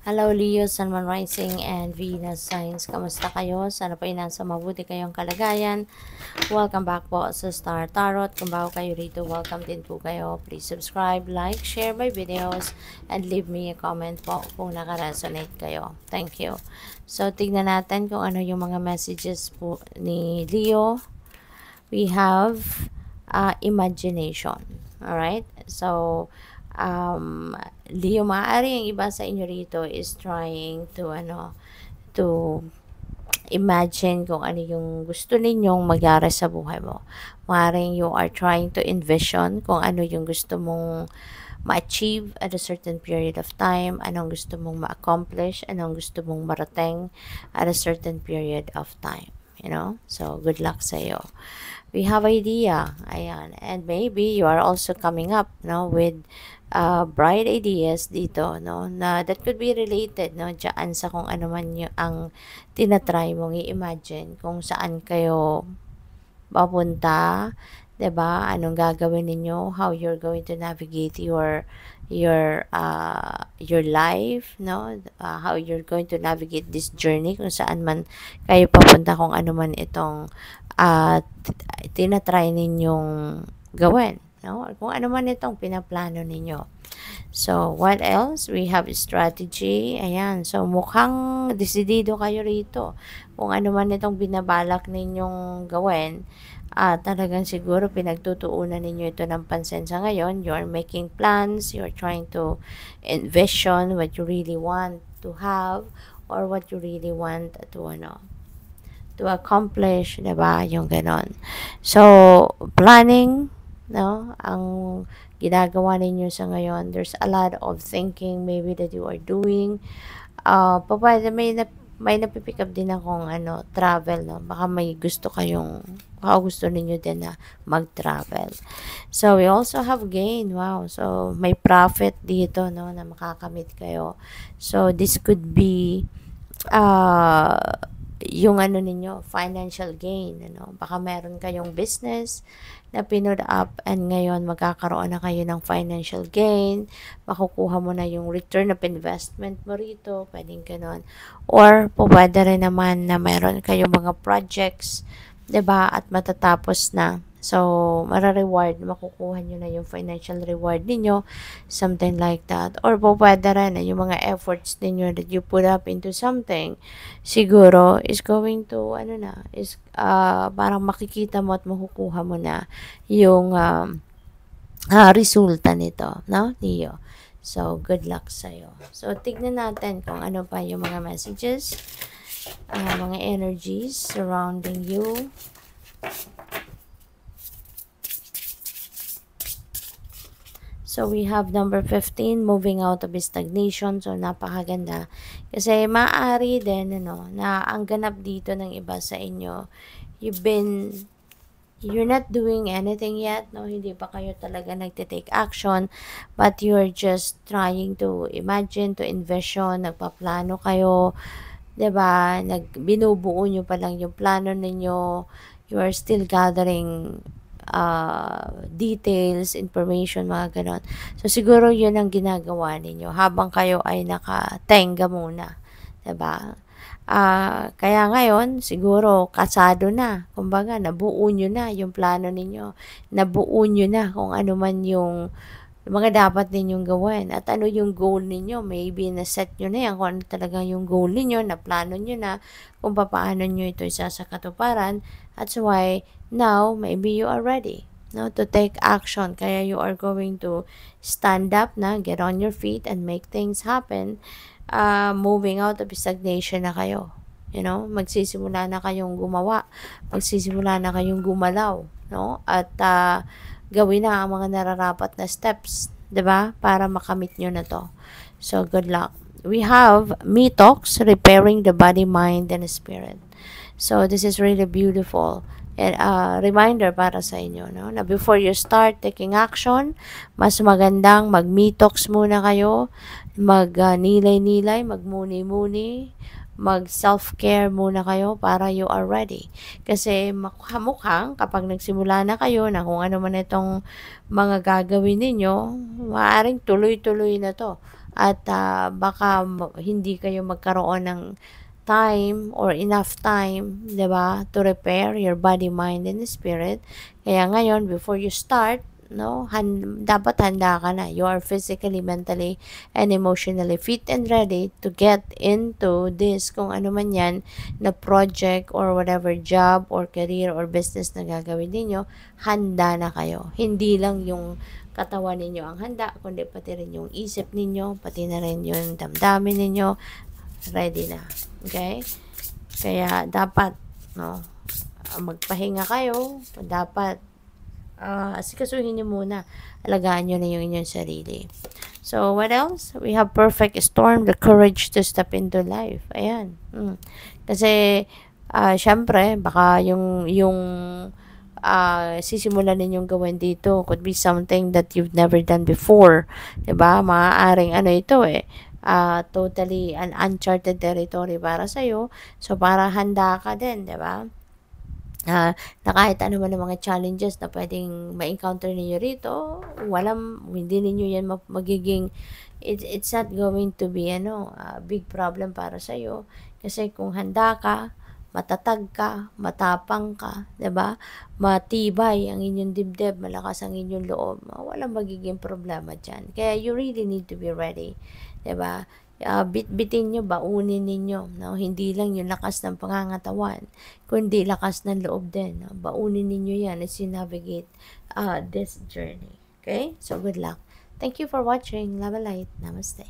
Hello Leo, Sun, Moon Rising, and Venus Signs. Kamusta kayo? Sana po nasa mabuti kayong kalagayan. Welcome back po sa Star Tarot. Kung bago kayo rito, welcome din po kayo. Please subscribe, like, share my videos, and leave me a comment po kung naka-resonate kayo. Thank you. So, tignan natin kung ano yung mga messages po ni Leo. We have imagination. Alright? So, Leo, maaari yung iba sa inyo rito is trying to imagine kung ano yung gusto ninyong magyari sa buhay mo. Maaaring you are trying to envision kung ano yung gusto mong ma-achieve at a certain period of time, anong gusto mong ma-accomplish, anong gusto mong marating at a certain period of time. So good luck sa iyo. We have idea, ayan, and maybe you are also coming up, with bright ideas dito, na that could be related, dyan sa kung ano man yung ang tinatry mong i-imagine, kung saan kayo papunta, 'di ba? Anong gagawin ninyo, how you're going to navigate your life, how you're going to navigate this journey, kung saan man kayo papunta, kung ano man itong tinatry ninyong gawin, or kung ano man itong pinaplano ninyo. So, what else? We have strategy. Ayan. So, mukhang desidido kayo rito. Kung ano man itong binabalak ninyong gawin, talagang siguro pinagtutuunan ninyo ito ng pansin sa ngayon. You're making plans. You're trying to envision what you really want to have or what you really want to accomplish, diba? Yung ganon. So, planning, ang ginagawa ninyo sa ngayon. There's a lot of thinking maybe that you are doing. Pwede may napipick up din akong travel, baka may baka gusto ninyo din na mag-travel. So we also have gain. Wow, so may profit dito, na makakamit kayo. So this could be yung ninyo, financial gain, baka meron kayong business na pinud up and ngayon magkakaroon na kayo ng financial gain, makukuha mo na yung return of investment mo rito, pwedeng ganon. Or pwede rin naman na meron kayong mga projects, 'di ba, at matatapos na. So, makukuha nyo na yung financial reward ninyo, something like that. Or pwede rin na yung mga efforts ninyo that you put up into something, siguro is going to, parang makikita mo at makukuha mo na yung resulta nito, Leo? So, good luck sa'yo. So, tignan natin kung ano pa yung mga messages, mga energies surrounding you. So, we have number 15, moving out of stagnation. So, napakaganda. Kasi, maaari din, na ang ganap dito ng iba sa inyo, you're not doing anything yet, hindi pa kayo talaga nagtitake action, but you're just trying to imagine, to envision, nagpaplano kayo, 'di ba? Binubuo nyo pa lang yung plano ninyo, you are still gathering details, information, mga ganon. So, siguro yun ang ginagawa ninyo habang kayo ay nakatenga muna, 'di ba? Kaya ngayon, siguro, kasado na. Kumbaga, nabuo nyo na yung plano ninyo. Nabuo nyo na kung ano man yung mga dapat ninyong gawin. At ano yung goal ninyo. Maybe na-set nyo na yan kung ano talaga yung goal ninyo, na plano nyo na kung paano nyo ito isasakatuparan. That's why, now, maybe you are ready, to take action. Kaya you are going to stand up na, get on your feet, and make things happen. Moving out of stagnation na kayo. Magsisimula na kayong gumawa. Magsisimula na kayong gumalaw, At gawin na ang mga nararapat na steps, 'di ba? Para makamit nyo na 'to. So, good luck. We have Metox, repairing the body, mind, and spirit. So, this is really beautiful. And reminder para sa inyo, na before you start taking action, mas magandang mag-metox muna kayo, mag-nilay-nilay, mag-muni-muni, mag-self-care muna kayo para you are ready. Kasi mukhang kapag nagsimula na kayo na kung ano man itong mga gagawin ninyo, maaaring tuloy-tuloy na to. at baka hindi kayo magkaroon ng time or enough time, 'di ba, to repair your body, mind, and spirit. Kaya ngayon, before you start, no, dapat handa ka na. You are physically, mentally, and emotionally fit and ready to get into this, kung ano man yan, na project or whatever job or career or business na gagawin ninyo, handa na kayo. Hindi lang yung katawan ninyo ang handa, kundi pati rin yung isip ninyo, pati na rin yung damdamin ninyo, ready na. Okay? Kaya dapat, no, magpahinga kayo, dapat asikasuhin nyo muna, alagaan nyo na yung inyong sarili. So, what else? We have perfect storm, the courage to step into life. Ayan. Kasi, syempre, baka yung sisimulan ninyong gawin dito could be something that you've never done before. 'Di ba? Maaaring ano ito totally an uncharted territory para sa'yo. So, para handa ka din, 'di ba? Na kahit ano man ang mga challenges na pwedeng ma-encounter ninyo rito, hindi ninyo yan magiging, it's not going to be big problem para sa'yo. Kasi kung handa ka, matatag ka, matapang ka, 'di ba? Matibay ang inyong dibdib, malakas ang inyong loob, walang magiging problema diyan. Kaya you really need to be ready, 'di ba? Bitbitin nyo, baunin ninyo, no? Hindi lang yung lakas ng pangangatawan, kundi lakas ng loob din, no? Baunin ninyo yan as you navigate this journey. Okay? So, good luck. Thank you for watching. Love and light. Namaste.